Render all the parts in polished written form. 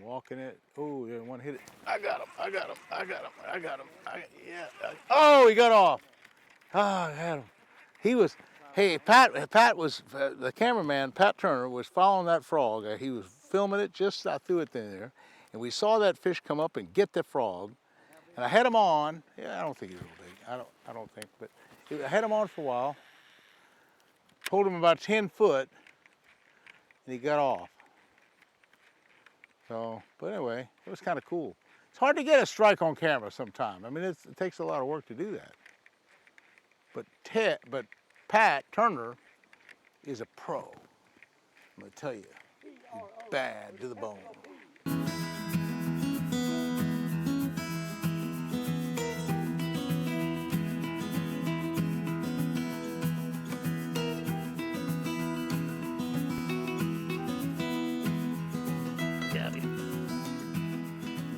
walking it. Oh, yeah, one hit it. I got him. Yeah. Oh, he got off. Ah, I had him. He was, hey, Pat was, the cameraman, Pat Turner, was following that frog. He was filming it, just I threw it in there. And we saw that fish come up and get the frog. And I had him on. Yeah, I don't think he was real big. I don't think, but I had him on for a while. Pulled him about 10 foot, and he got off. So, but anyway, it was kind of cool. It's hard to get a strike on camera sometime. I mean, it takes a lot of work to do that. But Pat Turner is a pro. I'm gonna tell you, he's bad to the bone.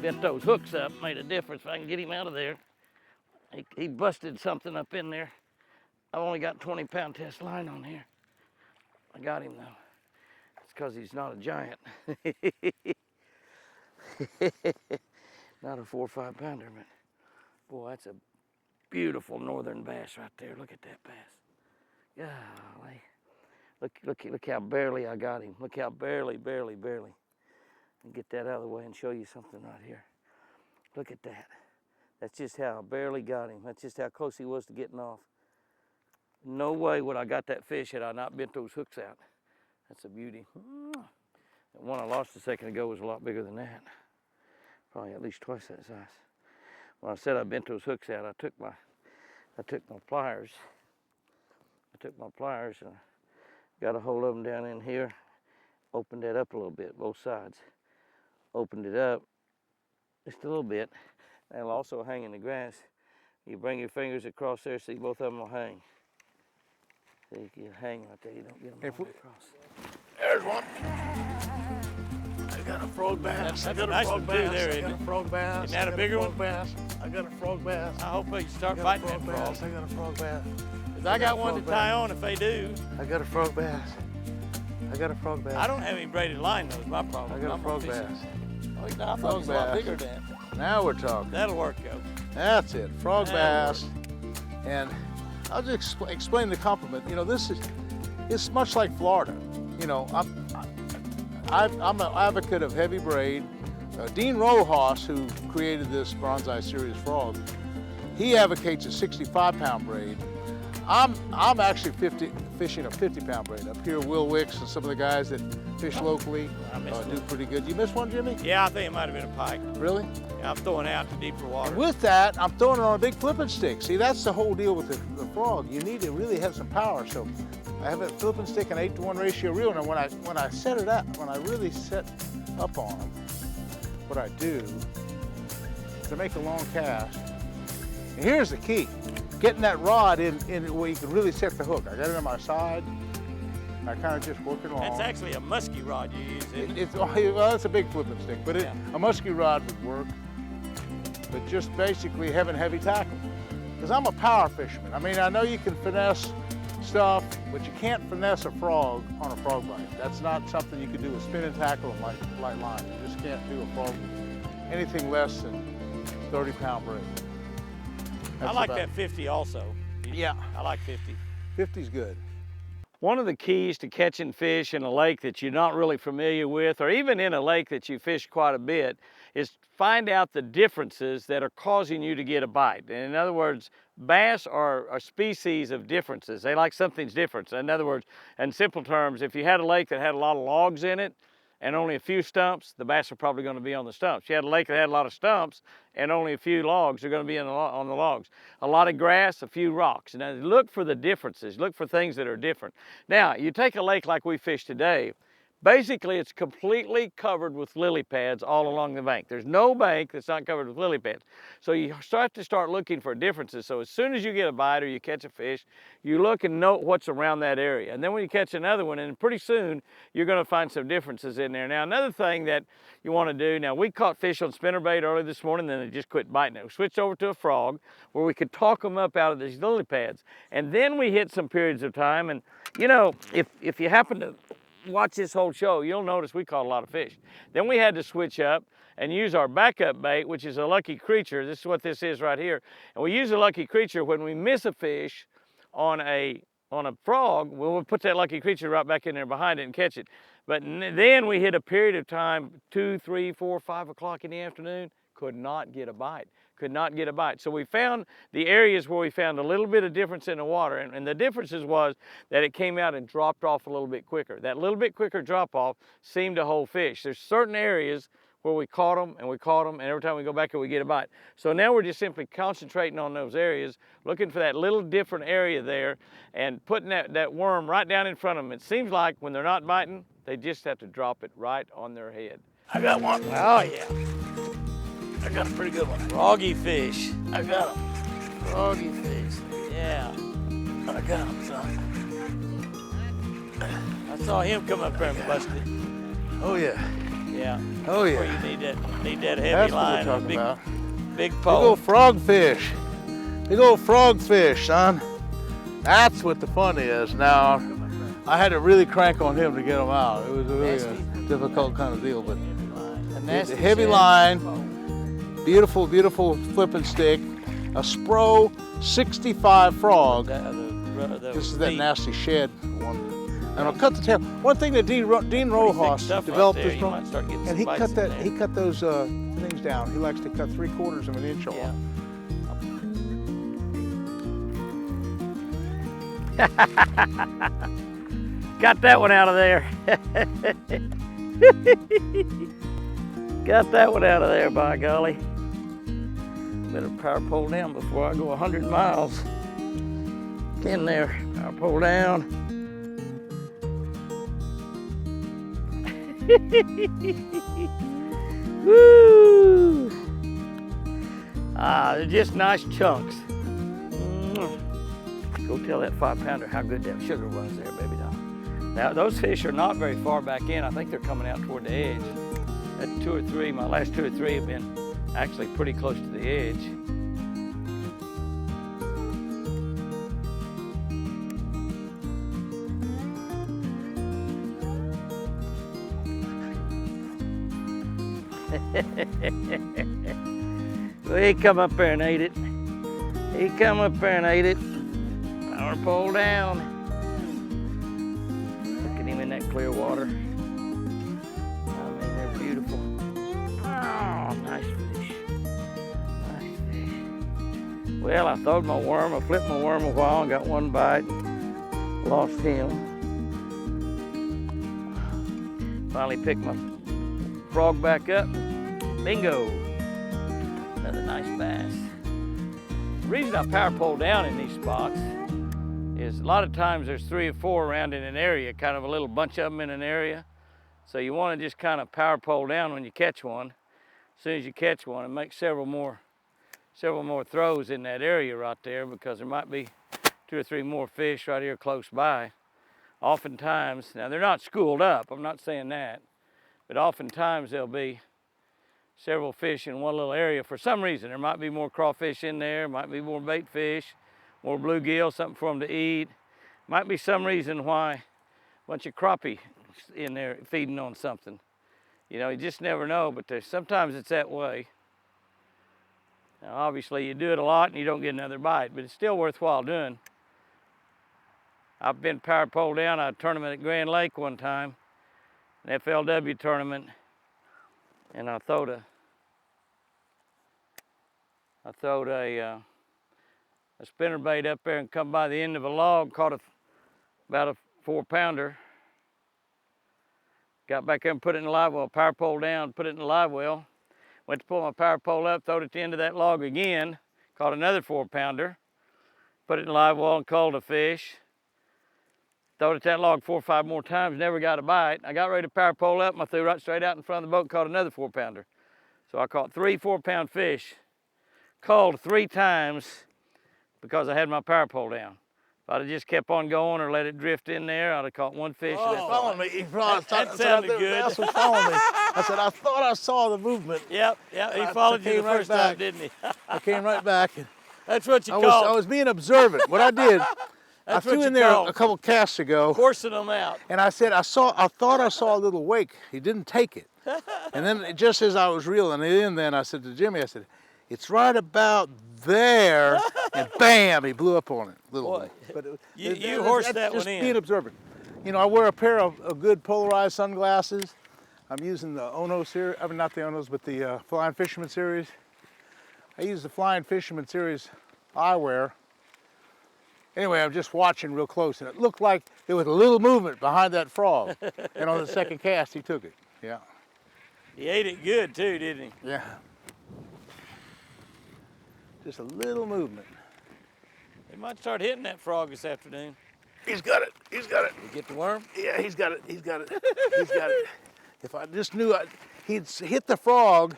Bent those hooks up, made a difference. If I can get him out of there. He busted something up in there. I've only got 20-pound test line on here. I got him though. It's because he's not a giant. Not a 4 or 5 pounder, but boy, that's a beautiful northern bass right there. Look at that bass. Golly. Look how barely I got him. Look how barely. And get that out of the way and show you something right here. Look at that. That's just how I barely got him. That's just how close he was to getting off. No way would I got that fish had I not bent those hooks out. That's a beauty. The one I lost a second ago was a lot bigger than that. Probably at least twice that size. When I said I bent those hooks out, I took my pliers. And got a hold of them down in here. Opened that up a little bit, both sides. Opened it up just a little bit. They'll also hang in the grass. You bring your fingers across there, see both of them will hang. So you can hang right there, you don't get them all the way across. There's one. I got a frog bass. That's a nice one too there, isn't it? I got a frog bass. Isn't that a bigger one? I got a frog bass. I hope they start biting that frog. I got a frog bass. Because I got one to tie on if they do. I got a frog bass. I don't have any braided line though, is my problem. I got a frog bass. Oh, I thought it was a lot bigger than that. Now we're talking. That'll work, go. That's it, frog bass. And I'll just explain the compliment. You know, it's much like Florida. You know, I'm an advocate of heavy braid. Dean Rojas, who created this Bronzeye Series frog, he advocates a 65-pound braid. I'm actually fishing a 50-pound braid up here. Will Wicks and some of the guys that fish locally do pretty good. You missed one, Jimmy? Yeah, I think it might have been a pike. Really? Yeah, I'm throwing out to deeper water. And with that, I'm throwing it on a big flipping stick. See, that's the whole deal with the frog. You need to really have some power. So I have a flipping stick, an 8-to-1 ratio reel. And when I set it up, when I really set up on them, what I do is I make a long cast. And here's the key. Getting that rod in where you can really set the hook. I got it on my side. I kind of just work it along. That's actually a musky rod you use, isn't it? Well, it's a big flipping stick, but a musky rod would work. But just basically having heavy tackle. Because I'm a power fisherman. I mean, I know you can finesse stuff, but you can't finesse a frog on a frog bite. That's not something you can do with spinning tackle and light line. You just can't do a frog anything less than 30-pound braid. I like that 50 also. Yeah. I like 50. 50's good. One of the keys to catching fish in a lake that you're not really familiar with, or even in a lake that you fish quite a bit, is find out the differences that are causing you to get a bite. And in other words, bass are a species of differences. They like something's different. In other words, in simple terms, if you had a lake that had a lot of logs in it, and only a few stumps, the bass are probably going to be on the stumps. You had a lake that had a lot of stumps and only a few logs, are going to be on the logs. A lot of grass, a few rocks. Now look for the differences, look for things that are different. Now, you take a lake like we fished today, basically it's completely covered with lily pads all along the bank. There's no bank that's not covered with lily pads. So you start looking for differences. So as soon as you get a bite or you catch a fish, you look and note what's around that area. And then when you catch another one, and pretty soon you're going to find some differences in there. Now another thing that you want to do, now we caught fish on spinnerbait early this morning, then they just quit biting it. We switched over to a frog where we could talk them up out of these lily pads. And then we hit some periods of time, and you know, if you happen to watch this whole show, you'll notice we caught a lot of fish. Then we had to switch up and use our backup bait, which is a lucky creature. This is what this is right here. And we use a lucky creature when we miss a fish on a frog. We'll put that lucky creature right back in there behind it and catch it. But then we hit a period of time, 2, 3, 4, 5 o'clock in the afternoon, could not get a bite. Could not get a bite. So we found the areas where we found a little bit of difference in the water, and the differences was that it came out and dropped off a little bit quicker. That little bit quicker drop off seemed to hold fish. There's certain areas where we caught them, and every time we go back here we get a bite. So now we're just simply concentrating on those areas, looking for that little different area there, and putting that worm right down in front of them. It seems like when they're not biting, they just have to drop it right on their head. I got one. Oh yeah. I got a pretty good one. Froggy fish. I got him. Froggy fish. Yeah. I got him, son. I saw him come up there and bust it. Oh yeah. Yeah. Oh Where yeah. you need that heavy That's line. what we're talking about. Big Big pole. old frogfish. Big old frogfish, son. That's what the fun is. Now, I had to really crank on him to get him out. It was really a difficult kind of deal, but nasty the heavy shad. line, beautiful, beautiful flipping stick, a Spro 65 frog. This is that nasty shed one. And I'll cut the tail. One thing that Dean Rojas developed this from, and he cut those things down. He likes to cut 3/4 of an inch off. Yeah. Got that one out of there. Got that one out of there, by golly. Better power pole down before I go 100 miles. Get in there, power pole down. Woo! They're just nice chunks. Go tell that 5-pounder how good that sugar was there, baby doll. Now, those fish are not very far back in. I think they're coming out toward the edge. That 2 or 3, my last 2 or 3 have been actually pretty close to the edge. Well, he come up there and ate it. He come up there and ate it. Power pole down. Look at him in that clear water. I mean, they're beautiful. Oh, nice fish. Nice fish. Well, I throwed my worm. I flipped my worm a while and got one bite. Lost him. Finally picked my frog back up. Bingo. Another nice bass. The reason I power pole down in these spots is a lot of times there's 3 or 4 around in an area, kind of a little bunch of them in an area. So you want to just kind of power pole down when you catch one. As soon as you catch one, and make several more throws in that area right there, because there might be 2 or 3 more fish right here close by. Oftentimes, now they're not schooled up, I'm not saying that, but oftentimes there'll be several fish in one little area for some reason. There might be more crawfish in there, might be more bait fish, more bluegill, something for them to eat. Might be some reason why a bunch of crappie in there feeding on something. You know, you just never know, but sometimes it's that way. Now, obviously, you do it a lot and you don't get another bite, but it's still worthwhile doing. I've been power pole down at a tournament at Grand Lake one time, an FLW tournament, and I throwed a spinner bait up there and come by the end of a log, caught about a 4-pounder. Got back there and put it in the live well, power pole down, put it in the live well. Went to pull my power pole up, throwed it at the end of that log again, caught another 4-pounder, put it in the live well and called a fish. Throwed it at that log 4 or 5 more times, never got a bite. I got ready to power pole up and I threw right straight out in front of the boat and caught another 4-pounder. So I caught 3 4-pound fish, called 3 times because I had my power pole down. If I'd have just kept on going or let it drift in there, I'd have caught 1 fish. Following me. That sounded good. That's what followed me. I said, I thought I saw the movement. Yep, he followed you the came right first time, back. didn't he? I came right back. And That's what you I call was being observant. What I did, That's I threw what in you there call a couple casts ago, forcing them out. and I said I thought I saw a little wake. He didn't take it, and then just as I was reeling it in, then I said to Jimmy, I said, "It's right about there," and bam, he blew up on it. Little Boy, one. But you horsed that just one in. being observant. You know, I wear a pair of good polarized sunglasses. I'm using the Ono series. I mean, not the Onos, but the Flying Fisherman series. I use the Flying Fisherman series eyewear. Anyway, I'm just watching real close, and it looked like there was a little movement behind that frog. And on the second cast, he took it. Yeah. He ate it good too, didn't he? Yeah. Just a little movement. He might start hitting that frog this afternoon. He's got it. He's got it. You get the worm? Yeah, he's got it. He's got it. He's got it. If I just knew he'd hit the frog,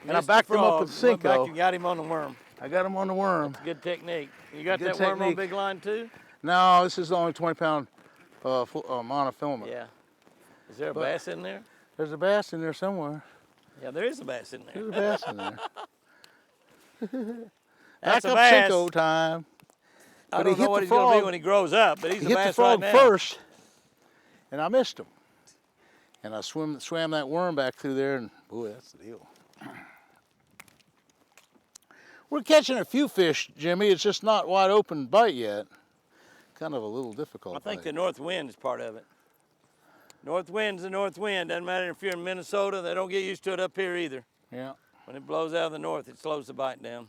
and I Missed the backed him up with frog, went back Cinco. and got him on the worm. I got him on the worm. Good technique. You got Good that worm on technique. big line too? No, this is only 20-pound monofilament. Yeah. Is there a But- bass in there? There's a bass in there somewhere. Yeah, there is a bass in there. There's a bass in there. That's Back a up bass. Cinco time. I But don't he know hit what the he's gonna be frog. when he grows up, but he's He a hit bass the frog right now. first, and I missed him. And I swam that worm back through there, and boy, that's the deal. We're catching a few fish, Jimmy. It's just not wide open bite yet. Kind of a little difficult. I think bite. the north wind is part of it. North wind's the north wind. Doesn't matter if you're in Minnesota. They don't get used to it up here either. Yeah. When it blows out of the north, it slows the bite down.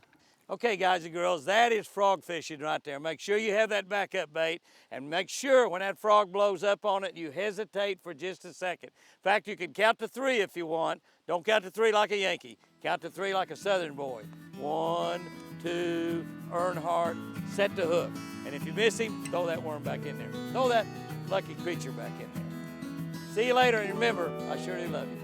Okay, guys and girls, that is frog fishing right there. Make sure you have that backup bait, and make sure when that frog blows up on it, you hesitate for just a second. In fact, you can count to 3 if you want. Don't count to 3 like a Yankee. Count to 3 like a Southern boy. 1, 2, Earnhardt, set the hook. And if you miss him, throw that worm back in there. Throw that lucky creature back in there. See you later, and remember, I sure do love you.